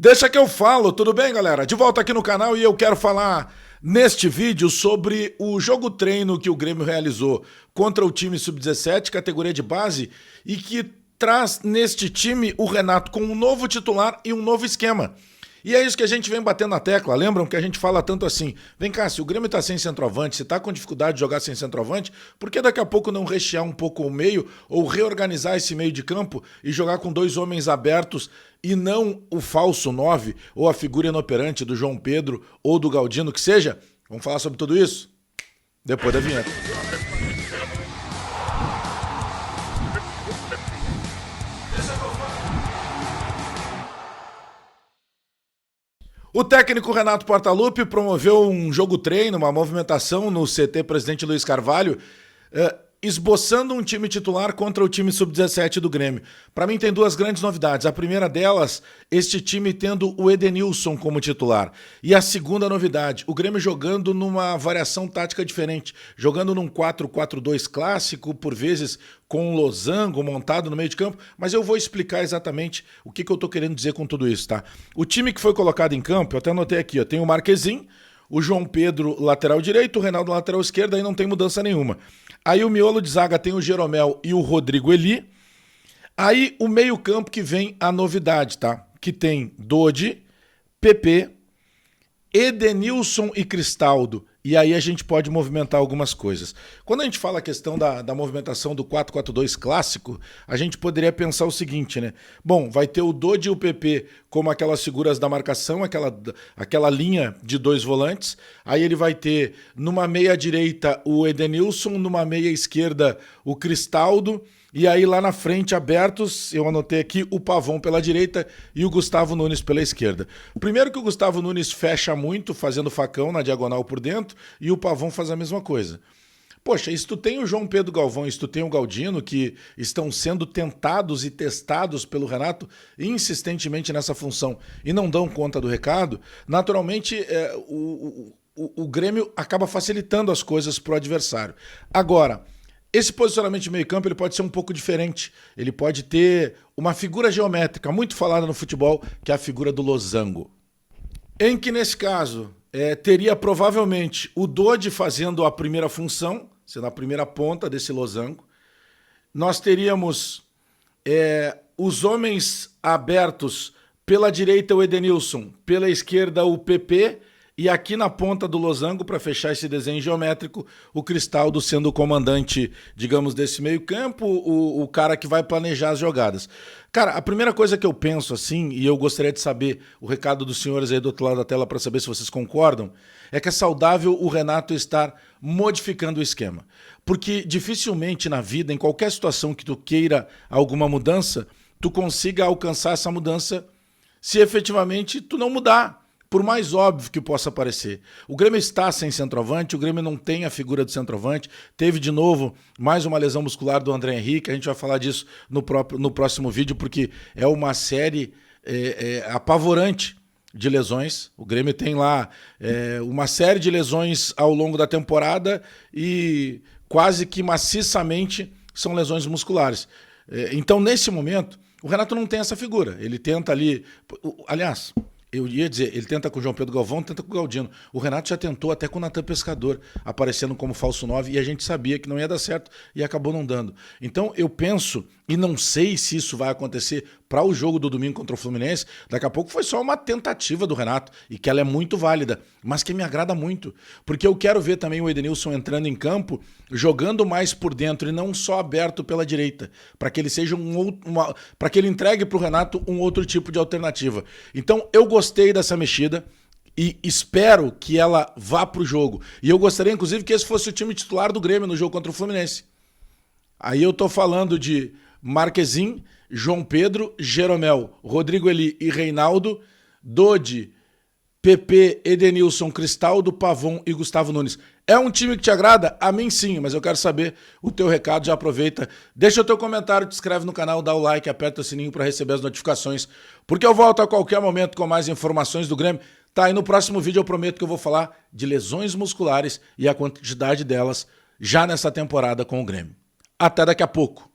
Deixa que eu falo, tudo bem, galera? De volta aqui no canal e eu quero falar neste vídeo sobre o jogo treino que o Grêmio realizou contra o time Sub-17, categoria de base, e que traz neste time o Renato com um novo titular e um novo esquema. E é isso que a gente vem batendo na tecla. Lembram que a gente fala tanto assim, vem cá, se o Grêmio tá sem centroavante, se tá com dificuldade de jogar sem centroavante, por que daqui a pouco não rechear um pouco o meio ou reorganizar esse meio de campo e jogar com dois homens abertos e não o falso 9 ou a figura inoperante do João Pedro ou do Galdino, que seja? Vamos falar sobre tudo isso depois da vinheta. O técnico Renato Portaluppi promoveu um jogo-treino, uma movimentação no CT Presidente Luiz Carvalho, esboçando um time titular contra o time Sub-17 do Grêmio. Para mim tem duas grandes novidades. A primeira delas, este time tendo o Edenilson como titular. E a segunda novidade, o Grêmio jogando numa variação tática diferente, jogando num 4-4-2 clássico, por vezes com um losango montado no meio de campo, mas eu vou explicar exatamente o que eu tô querendo dizer com tudo isso, tá? O time que foi colocado em campo, eu até anotei aqui, ó, tem o Marquezin, o João Pedro, lateral direito, o Reinaldo, lateral esquerdo, aí não tem mudança nenhuma. Aí o miolo de zaga tem o Jeromel e o Rodrigo Eli. Aí o meio-campo que vem a novidade, tá? Que tem Dodi, PP, Edenilson e Cristaldo. E aí a gente pode movimentar algumas coisas. Quando a gente fala a questão da movimentação do 4-4-2 clássico, a gente poderia pensar o seguinte, né? Bom, vai ter o Dodi e o PP como aquelas figuras da marcação, aquela linha de dois volantes. Aí ele vai ter numa meia direita o Edenilson, numa meia esquerda o Cristaldo. E aí lá na frente, abertos, eu anotei aqui o Pavão pela direita e o Gustavo Nunes pela esquerda. Primeiro que o Gustavo Nunes fecha muito, fazendo facão na diagonal por dentro, e o Pavão faz a mesma coisa. Poxa, e se tu tem o João Pedro Galvão e se tu tem o Galdino, que estão sendo tentados e testados pelo Renato insistentemente nessa função e não dão conta do recado, naturalmente o Grêmio acaba facilitando as coisas pro adversário. Agora, esse posicionamento de meio campo ele pode ser um pouco diferente. Ele pode ter uma figura geométrica muito falada no futebol, que é a figura do losango. Em que, nesse caso, teria provavelmente o Dodi fazendo a primeira função, sendo a primeira ponta desse losango. Nós teríamos os homens abertos pela direita o Edenilson, pela esquerda o PP, e aqui na ponta do losango, para fechar esse desenho geométrico, o Cristaldo sendo o comandante, digamos, desse meio campo, o cara que vai planejar as jogadas. Cara, a primeira coisa que eu penso assim, e eu gostaria de saber o recado dos senhores aí do outro lado da tela para saber se vocês concordam, é que é saudável o Renato estar modificando o esquema. Porque dificilmente na vida, em qualquer situação que tu queira alguma mudança, tu consiga alcançar essa mudança se efetivamente tu não mudar. Por mais óbvio que possa parecer. O Grêmio está sem centroavante, o Grêmio não tem a figura do centroavante, teve de novo mais uma lesão muscular do André Henrique, a gente vai falar disso no próximo vídeo, porque é uma série apavorante de lesões. O Grêmio tem lá uma série de lesões ao longo da temporada e quase que maciçamente são lesões musculares. Então, nesse momento, o Renato não tem essa figura. Ele tenta ali... Aliás... Eu ia dizer, ele tenta com o João Pedro Galvão, tenta com o Galdino. O Renato já tentou até com o Natan Pescador, aparecendo como falso 9, e a gente sabia que não ia dar certo e acabou não dando. Então eu penso, e não sei se isso vai acontecer para o jogo do domingo contra o Fluminense, daqui a pouco foi só uma tentativa do Renato, e que ela é muito válida, mas que me agrada muito, porque eu quero ver também o Edenilson entrando em campo, jogando mais por dentro e não só aberto pela direita, para que ele seja para que ele entregue para o Renato um outro tipo de alternativa. Então eu gostei dessa mexida e espero que ela vá para o jogo. E eu gostaria, inclusive, que esse fosse o time titular do Grêmio no jogo contra o Fluminense. Aí eu tô falando de Marquezin, João Pedro, Jeromel, Rodrigo Eli e Reinaldo, Dodi, PP, Edenilson, Cristaldo, Pavão e Gustavo Nunes. É um time que te agrada? A mim sim, mas eu quero saber o teu recado, já aproveita. Deixa o teu comentário, te inscreve no canal, dá o like, aperta o sininho para receber as notificações, porque eu volto a qualquer momento com mais informações do Grêmio. Tá, e no próximo vídeo eu prometo que eu vou falar de lesões musculares e a quantidade delas já nessa temporada com o Grêmio. Até daqui a pouco.